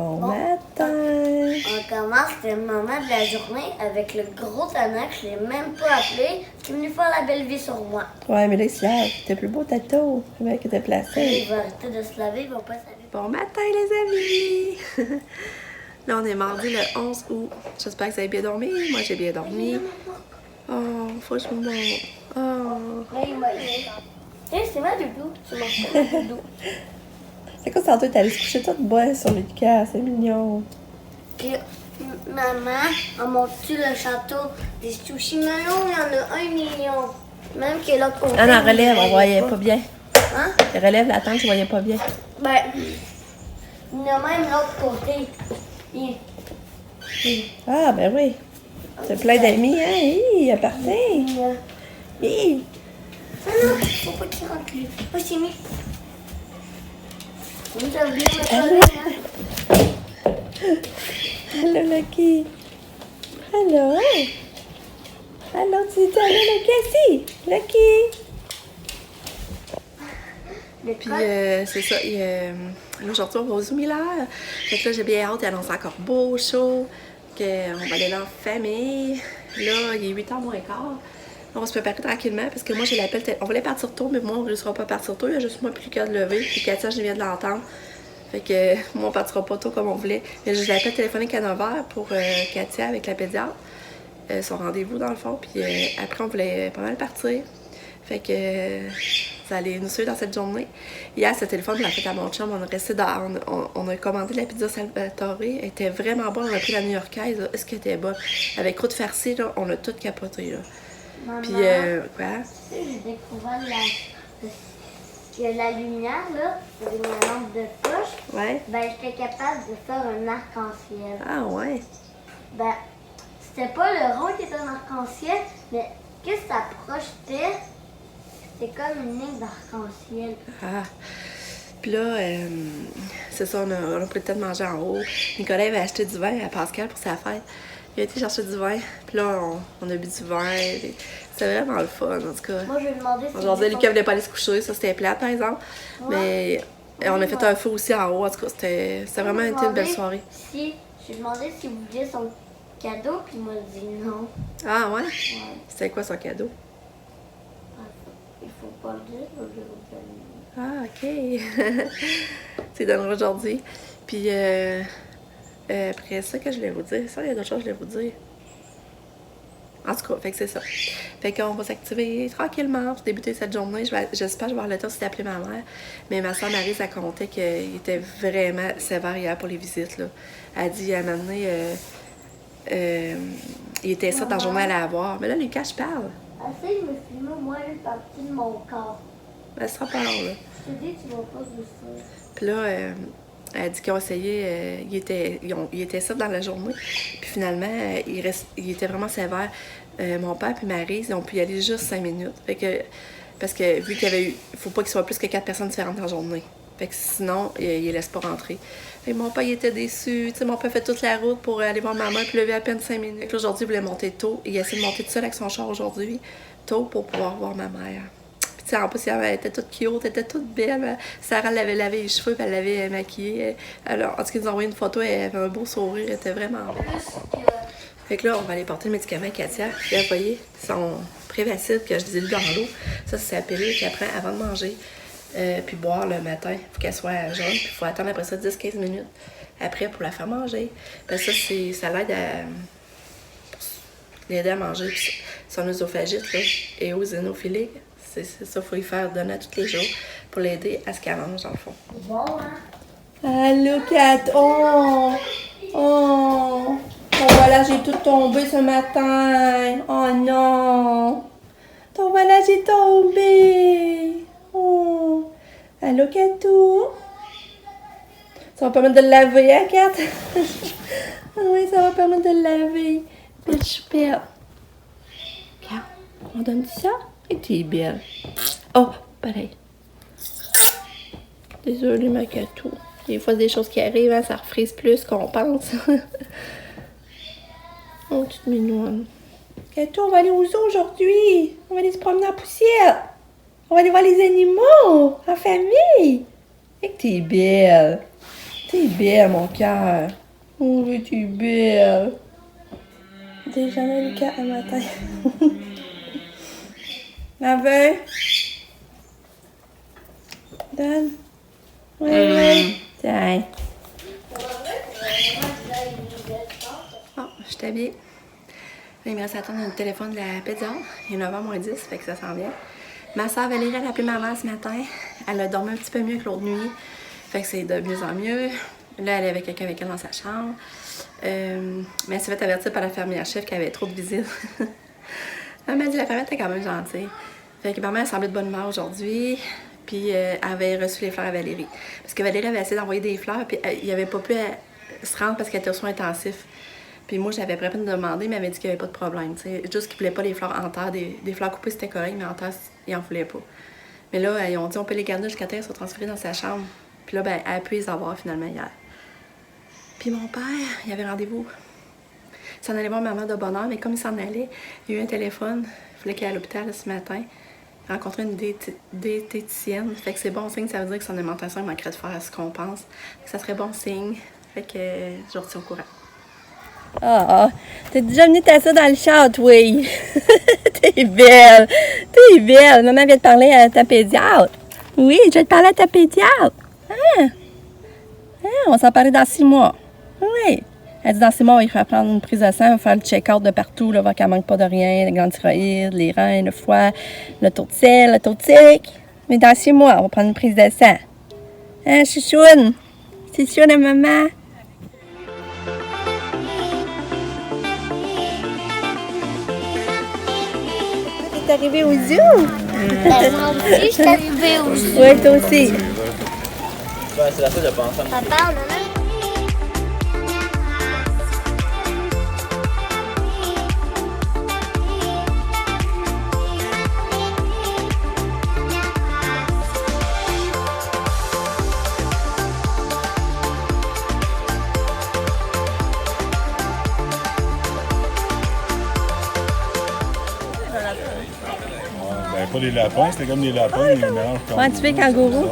Bon matin! On commence le moment de la journée avec le gros tannant que je l'ai même pas appelé, qui est venu faire la belle vie sur moi. Ouais, mais là, il se lave. T'es plus beau, Tato. Comment que t'es Il placé? va arrêter de se laver, il va pas s'aller. Bon matin, les amis! Là, on est mardi le 11 août. J'espère que vous avez bien dormi. Moi, j'ai bien dormi. Oh, faut que je me montre. Oh. Là, il m'a dit. C'est ma doudou. C'est mon doudou. C'est quoi, tantôt, t'es allée se coucher toute bonne sur Lucas. C'est mignon. Puis, maman a monté le château des sushis melons. Il y en a 1 million. Même qu'il est l'autre côté. Ah, non, relève, on voyait pas bien. Hein? Relève la tente, je voyais pas bien. Ben, il y en a même l'autre côté. Ah, ben oui. T'as plein d'amis, hein? Hi, à partir. Hi. Ah non, faut pas qu'il rentre lui. Oh, c'est mis. On nous a oublié notre oreille, hein? Allô, Lucky. Allô? Allô, tu dis allô, Lucky? Lucky? Puis, c'est ça. Aujourd'hui, on va au Zoo Miller. Fait que là, j'ai bien hâte. Il annonce encore beau, chaud. Qu'on va aller là en famille. Là, il est 8h moins quart. On va se préparer tranquillement parce que moi, j'ai l'appel. On voulait partir tôt, mais moi, on ne réussira pas à partir tôt. Il y a juste moi plus qu'à de lever. Puis Katia, je viens de l'entendre. Fait que moi, on partira pas tôt comme on voulait. Mais j'ai l'appel téléphonique à 9h pour Katia avec la pédiatre. Son rendez-vous, dans le fond. Puis après, on voulait pas mal partir. Fait que ça allait nous suivre dans cette journée. Hier, ce téléphone, on l'a fait à mon chum. On a resté on a commandé la pizza Salvatore. Elle était vraiment bonne. On a pris la new-yorkaise. Est-ce qu'elle était bonne? Avec croûte farcie, là, on a tout capoté. Là. Maman, Puis, quoi? tu sais, j'ai découvert que la lumière, là, avec ma lampe de poche, Ouais? ben, j'étais capable de faire un arc-en-ciel. Ah, ouais. Ben, c'était pas le rond qui était un arc-en-ciel, mais qu'est-ce que ça projetait? C'était comme une ligne d'arc-en-ciel. Ah. Puis là, c'est ça, on a pris le temps de manger en haut. Nicolas avait acheté du vin à Pascal pour sa fête. Il a été chercher du vin. Puis là, on a bu du vin. C'était vraiment le fun, en tout cas. Moi, je lui ai demandé si... Aujourd'hui, Lucas voulait pas aller se coucher. Ça, c'était plate, par exemple. Ouais. Mais on a fait un feu aussi en haut. En tout cas, c'était vraiment été une belle soirée. Je lui ai demandé s'il voulait son cadeau, puis il m'a dit non. Ah, ouais? Ouais. C'était quoi son cadeau? Il faut pas le dire, je vais Ah, OK. C'est donné aujourd'hui. Puis, après ça, que je voulais vous dire? Ça, il y a d'autres choses que je voulais vous dire. En tout cas, fait que c'est ça. Fait qu'on va s'activer tranquillement pour débuter cette journée. J'espère que je vais avoir le temps aussi d'appeler ma mère. Mais ma soeur Maryse a compté qu'il était vraiment sévère hier pour les visites. Là. Elle a dit à un moment donné, il était ça dans la journée à la voir. Mais là, Lucas, je parle. Essaye de me filmer, moi, une partie de mon corps. Elle sera pas là. Je te dis, tu vas pas grossir. Puis là, elle a dit qu'ils ont essayé, il était ça dans la journée. Puis finalement, il était vraiment sévère. Mon père et Maryse, ils ont pu y aller juste 5 minutes. Fait que, parce que vu qu'il y avait eu, il faut pas qu'il soit plus que 4 personnes différentes dans la journée. Fait que sinon, il les laisse pas rentrer. Fait que mon père, il était déçu. Tu sais, mon père fait toute la route pour aller voir maman, puis lever à peine 5 minutes. Fait que aujourd'hui, il voulait monter tôt. Il a essayé de monter tout seul avec son char aujourd'hui, tôt, pour pouvoir voir ma mère. En plus, elle était toute cute, elle était toute belle. Sarah l'avait lavé les cheveux, puis elle l'avait maquillée. Alors, en tout cas, ils nous ont envoyé une photo, elle avait un beau sourire, elle était vraiment belle. Fait que là, on va aller porter le médicament à Katia. Puis là, vous voyez, son Prévacid que je dilue dans l'eau, ça, c'est la pilule qu'elle prend avant de manger. Puis boire le matin. Il faut qu'elle soit jaune, puis il faut attendre après ça 10-15 minutes après pour la faire manger. Parce que ça l'aide à l'aider à manger. Puis son œsophagite, là, et eosinophilique. C'est ça, il faut y faire donner tous les jours pour l'aider à ce qu'elle mange, dans le fond. Bon, hein? Allô, Kat! Oh! Oh! Ton voilà, j'ai tout tombé ce matin. Oh non! Ton voilà, j'ai tombé. Oh! Allô, Katou? Ça va permettre de le laver, hein, Kat? Oui, ça va permettre de le laver. Belle choupette. Kat, on donne ça? Et t'es belle. Oh, pareil. Désolée, ma Katou. Des fois, des choses qui arrivent, hein, ça refrise plus qu'on pense. Oh, toute mignonne. Katou, on va aller au zoo aujourd'hui. On va aller se promener en poussière. On va aller voir les animaux en famille. Et que t'es belle. T'es belle, mon cœur. Oh oui, t'es belle. Déjeuner, Lucas, un matin. La veille. Donne. Oui. Tiens. Bon, je suis habillée. Là, il me reste à attendre le téléphone de la pédiatre. Il est 9h moins 10, fait que ça s'en vient. Ma soeur Valérie, elle a appelé ma mère ce matin. Elle a dormi un petit peu mieux que l'autre nuit. Fait que c'est de mieux en mieux. Là, elle avait quelqu'un avec elle dans sa chambre. Mais elle s'est fait avertir par la fermière chef qu'il y avait trop de visites. Elle m'a dit la fermière était quand même gentille. Fait que ma mère semblait de bonne humeur aujourd'hui. Puis elle avait reçu les fleurs à Valérie. Parce que Valérie avait essayé d'envoyer des fleurs, puis il n'avait pas pu se rendre parce qu'elle était aux soins intensifs. Puis moi, j'avais pas peine de demander, mais elle m'a dit qu'il n'y avait pas de problème. T'sais. Juste qu'il voulait pas les fleurs en terre. Des fleurs coupées, c'était correct, mais en terre, il en voulait pas. Mais là, ils ont dit on peut les garder jusqu'à temps qu'elles soient transférées dans sa chambre. Puis là, ben, elle a pu les avoir finalement hier. Puis mon père, il avait rendez-vous. Il s'en allait voir ma mère de bonne heure, mais comme il s'en allait, il y a eu un téléphone. Il fallait qu'il aille à l'hôpital ce matin. Il a rencontré une diététicienne. Fait que c'est bon signe, ça veut dire que son alimentation manquerait de faire ce qu'on pense. Ça serait bon signe. Fait que je retiens au courant. Ah, t'es déjà venue t'asseoir dans le chat, oui. T'es belle. T'es belle. Maman vient de parler à ta pédiatre. Oui, je vais te parler à ta pédiatre. Ah. Ah, on va s'en parler dans 6 mois. Oui. Elle dit dans 6 mois, il faut prendre une prise de sang, il va faire le check-out de partout, là, voir qu'elle manque pas de rien, la glande thyroïde, les reins, le foie, le taux de sel, le taux de sucre. Mais dans 6 mois, on va prendre une prise de sang. Hein, chouchoune? C'est chouchoune à maman? T'es arrivée au zoo? Moi aussi, je suis arrivée au zoo. Oui, toi aussi. C'est la seule de penser. Papa, on en a. Ben, pas des lapins, c'était comme des lapins, mais ils mélangent comme. Ouais, tu fais kangourou?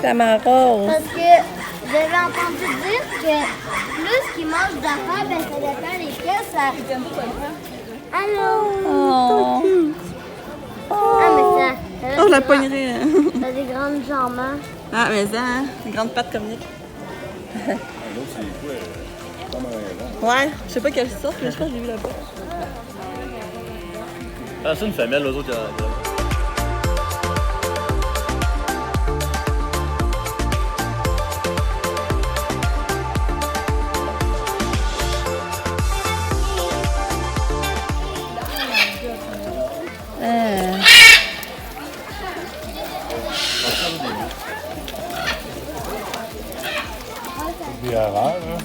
Flamant rose. Parce que j'avais entendu dire que plus qu'ils mangent d'affaires, ben ça dépend lesquelles, ça... Allô? Oh. Ah, mais ça... Oh, je la pognerais. T'as des grandes jambes, hein? Ah, mais ça, hein? Une grande patte comme Nick. L'autre, c'est quoi? Comme un raisin. Ouais, je sais pas quelle sorte, mais je pense que j'ai vu là-bas. Ah, c'est une femelle, l'autre autres. Des erreurs, là.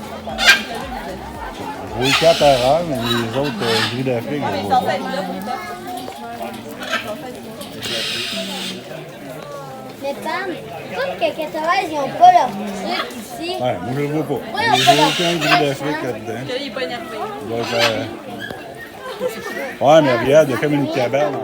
Oui, 4 erreurs, mais les autres gris d'Afrique, je vois pas. Mais Pam, comme que 80, ils n'ont pas leur truc ici. Ouais, moi je le vois pas. Oui, Il on n'y peut a leur aucun gris truc, d'Afrique hein. là-dedans. Il est pas énervé. Ouais, mais regarde, il y a comme une cabane.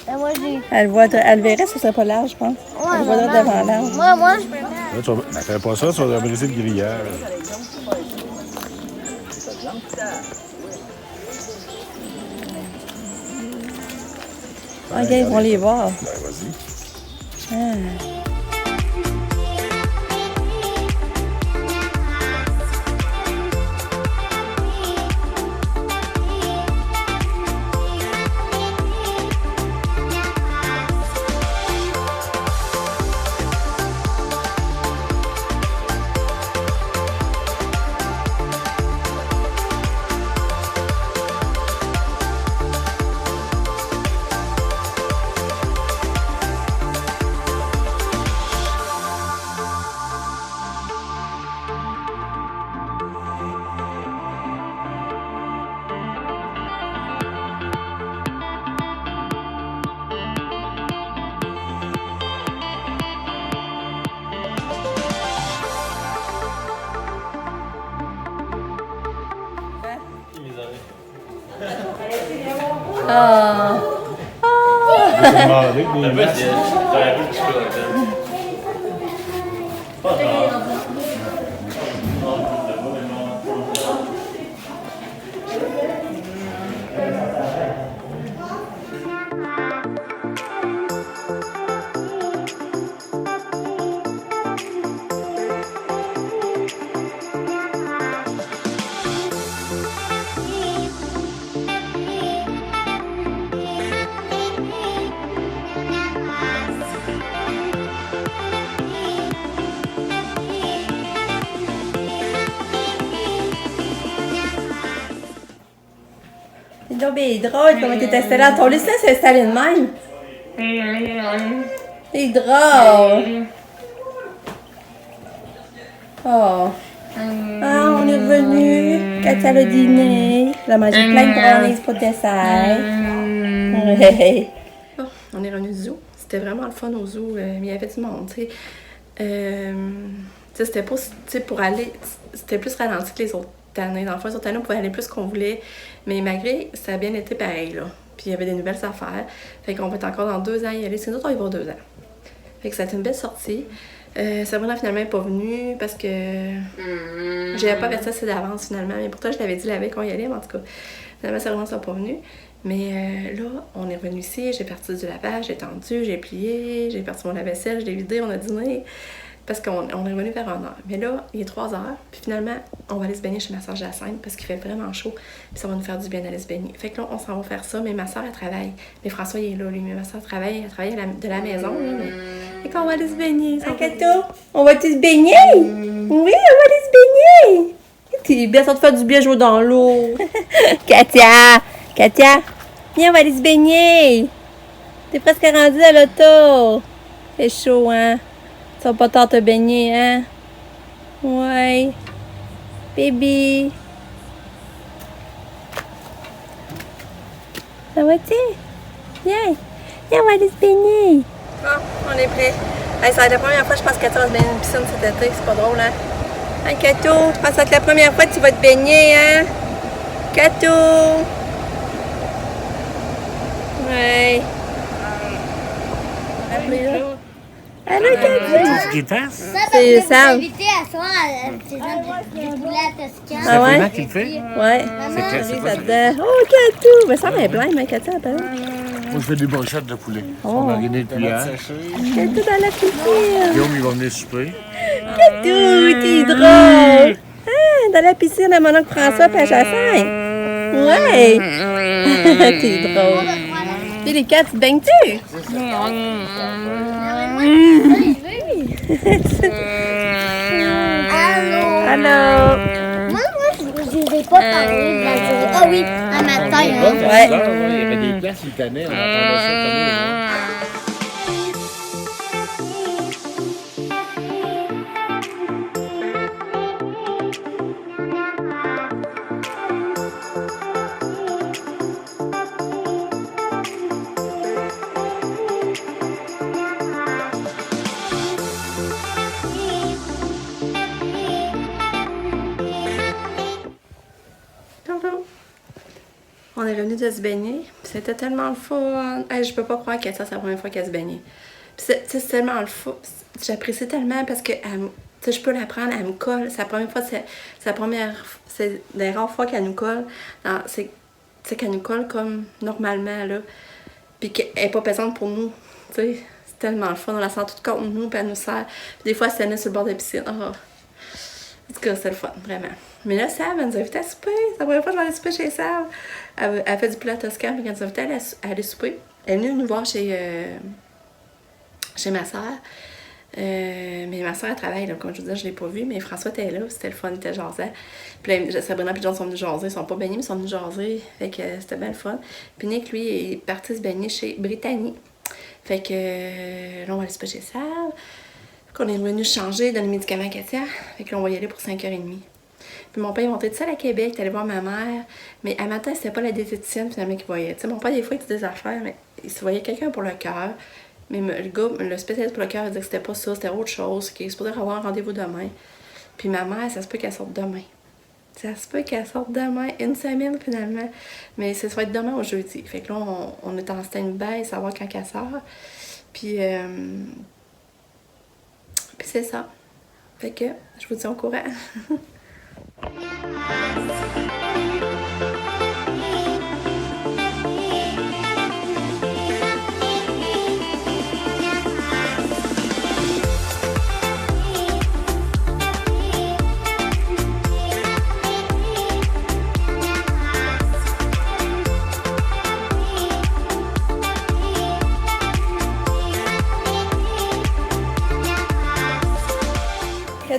Ben moi, j'ai... Elle verrait, ce serait pas large, je pense. Ouais, Elle voudrait devant l'arbre. Moi, je... Là, tu vas... Mais fais pas ça, tu vas briser le grillage. Ok, ils vont les voir. Ben, vas-y. Ah. Ah. Je vais te demander que des Un peu, masques. j'aurais pu le petit peu là-dedans. Pas grave. C'est donc bien drôle comment t'es installé dans ton lit. Ça, c'est installé de même. C'est drôle. Oh. Ah, on est revenu. Katia le dîner. Elle a mangé plein de brownies pour le dessert. Ouais. Oh, on est revenu du zoo. C'était vraiment le fun au zoo. Mais il y avait du monde, tu sais. C'était pas, tu sais, pour aller... C'était plus ralenti que les autres années. Dans le fond, les autres années, on pouvait aller plus qu'on voulait. Mais malgré, ça a bien été pareil, là. Puis il y avait des nouvelles affaires. Fait qu'on va être encore dans 2 ans y aller. C'est nous autres, on y va 2 ans. Fait que ça a été une belle sortie. Sabrina, finalement, n'est pas venue parce que j'avais pas fait ça d'avance, finalement. Mais pourtant, je l'avais dit la veille qu'on y allait, mais en tout cas, finalement, Sabrina ne pas venue. Mais là, on est revenu ici, j'ai parti du lavage, j'ai tendu, j'ai plié, j'ai parti mon lave-vaisselle, je l'ai vidé, on a dîné. Parce qu'on est revenu vers 1h. Mais là, il est 3h. Puis finalement, on va aller se baigner chez ma soeur Jacinthe parce qu'il fait vraiment chaud. Puis ça va nous faire du bien d'aller se baigner. Fait que là, on s'en va faire ça. Mais ma soeur, elle travaille. Mais François, il est là, lui. Mais ma soeur travaille de la maison. Là, mais... Fait qu'on va aller se baigner. Kato, on va-tu se baigner? Oui, on va aller se baigner. T'es bien, ça te fait du bien jouer dans l'eau. Katia, viens, on va aller se baigner. T'es presque rendue à l'auto. C'est chaud, hein? Ça va pas tard te baigner, hein? Ouais. Baby. Ça va-tu? Viens, on va aller se baigner. Bon, on est prêts. Hey, ça va être la première fois, je pense, que Kato va se baigner dans une piscine cet été. C'est pas drôle, hein? Hein, Kato, tu penses que c'est la première fois que tu vas te baigner, hein? Kato! Ouais. Allô, Kato! C'est Sam. invité à soir à des poulets à Toscane. Ah ouais? qui le fait? Ouais. Maman, C'est là-dedans. Oh, Kato! Mais ça va être plein, mais Kato, attends. Moi, je fais des brochettes de poulet. Oh. On marinait depuis hier. Kato dans la piscine. Guillaume, il va venir souper. Kato, t'es drôle. Ah, dans la piscine à mon oncle François et à Jacinthe. Ouais. T'es drôle. Puis les cats, tu te baignes-tu? Allô? Allô? Moi, je ne vais pas parler de la journée. Ah oui, un matin. Hein. Ouais. Il y avait des places, il tenait, on entendait ça comme ça. On est revenu de se baigner. Puis c'était tellement le fun. Hey, je peux pas croire que ça, c'est la première fois qu'elle se baignait. Puis c'est tellement le fun. J'apprécie tellement parce que je peux la prendre, elle me colle. C'est la première fois, c'est des rares fois qu'elle nous colle. C'est qu'elle nous colle comme normalement, là. Puis qu'elle n'est pas pesante pour nous. Tu sais, c'est tellement le fun. On la sent toute contre nous, puis elle nous sert. Puis des fois, elle se tenait sur le bord de la piscine. Oh. En tout cas, c'est le fun, vraiment. Mais là, Sav, elle nous a invité à souper. C'est la première fois que je vais aller souper chez Sav. Elle fait du poulet à Toscane, puis elle nous a invité à aller souper. Elle est venue nous voir chez ma soeur. Mais ma soeur, elle travaille, là, comme je vous disais, je ne l'ai pas vue, mais François était là, c'était le fun, il était jasant. Puis là, Sabrina et John sont venus jaser, ils sont pas baignés, mais ils sont venus jaser, fait que c'était bien le fun. Puis Nick, lui, est parti se baigner chez Brittany. Fait que là, on va aller se chez Sav. Qu'on est revenu changer, donner les médicaments à Katia. Fait que là, on va y aller pour 5h30. Puis mon père est monté tout seul à Québec, il est allé voir ma mère. Mais à matin, c'était pas la diététicienne finalement qu'il voyait. Tu sais, mon père, des fois, il dit des affaires, mais il se voyait quelqu'un pour le cœur. Mais le gars, le spécialiste pour le cœur, il dit que c'était pas ça, c'était autre chose, qu'il est supposé avoir un rendez-vous demain. Puis ma mère, ça se peut qu'elle sorte demain. Ça se peut qu'elle sorte demain, une semaine finalement. Mais ça va être demain au jeudi. Fait que là, on est en stand-by, savoir quand elle sort. Puis c'est ça. Fait que je vous dis au courant.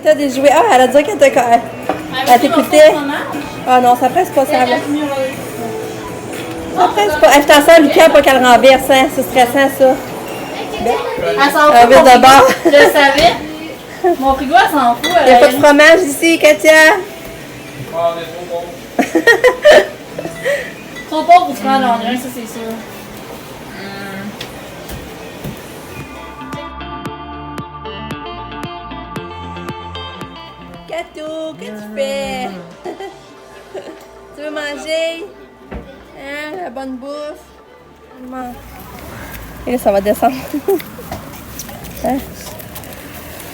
T'as des jouets. Ah, elle a dit qu'elle t'écoutait. Ah non, ça presse pas, ça va. Ça presse pas. Acheter ça à Lucas pour qu'elle renverse, hein. C'est stressant, ça. Elle s'en fout. Vite de bord. Je le savais. Mon frigo, elle s'en fout. Il n'y a pas de fromage ici, Katia. Ah, on est trop bon. Trop pauvre pour se prendre en grain, ça, c'est sûr. Katou, qu'est-ce que tu fais? Tu veux manger? Hein, la bonne bouffe? Et là, ça va descendre. Hein?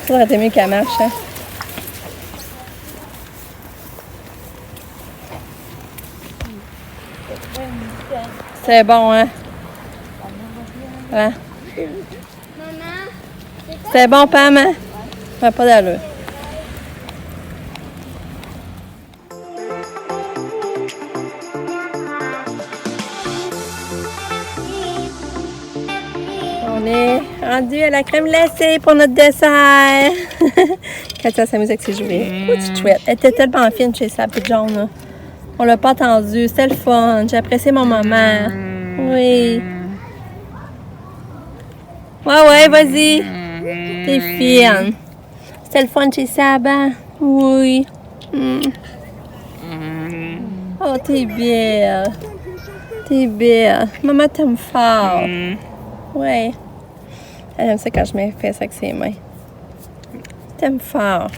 Ça aurait été mieux qu'elle marche, hein? C'est bon, hein? Hein? C'est bon, Pam, hein? Ça n'a pas d'allure. On est rendu à la crème glacée pour notre dessert. Katia s'amuse avec ses jouets. Oh, petite chouette. Elle était tellement fine chez sa petite jaune. Là. On l'a pas entendu. C'était le fun. J'ai apprécié mon moment. Oui. Ouais, vas-y. T'es fine. C'était le fun chez Saba. Oui. Oh, t'es belle. T'es belle. Maman t'aime fort. Ouais. Elle aime ça quand je me fais ça avec ses mains. T'aimes fort.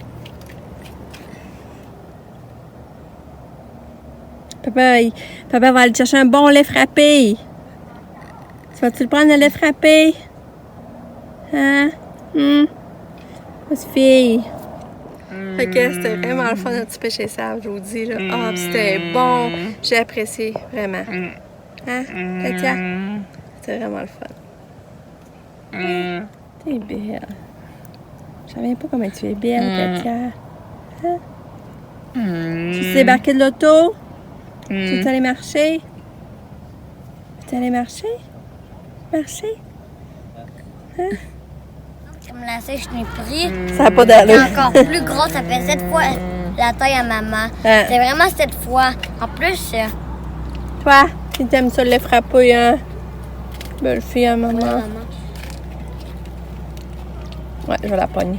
Papa va aller chercher un bon lait frappé. Tu vas-tu le prendre, le lait frappé? Hein? Petite fille. Fait que c'était vraiment le fun de souper chez Sav, je vous dis. Là. Ah, puis c'était bon. J'ai apprécié, vraiment. Hein, Katia? C'était vraiment le fun. T'es belle. Je savais pas comment tu es belle, Katia. Hein? Tu t'es débarqué de l'auto? Tu es allé marcher? Tu es allé marcher? Marcher? Hein? Comme la sèche, je l'ai pris. Ça n'a pas d'allure. C'est encore plus gros, ça fait 7 fois la taille à maman. Hein? C'est vraiment 7 fois. En plus, Toi, tu t'aimes ça le frapper, hein? Belle fille, hein, maman? Ouais, je vais la pogner.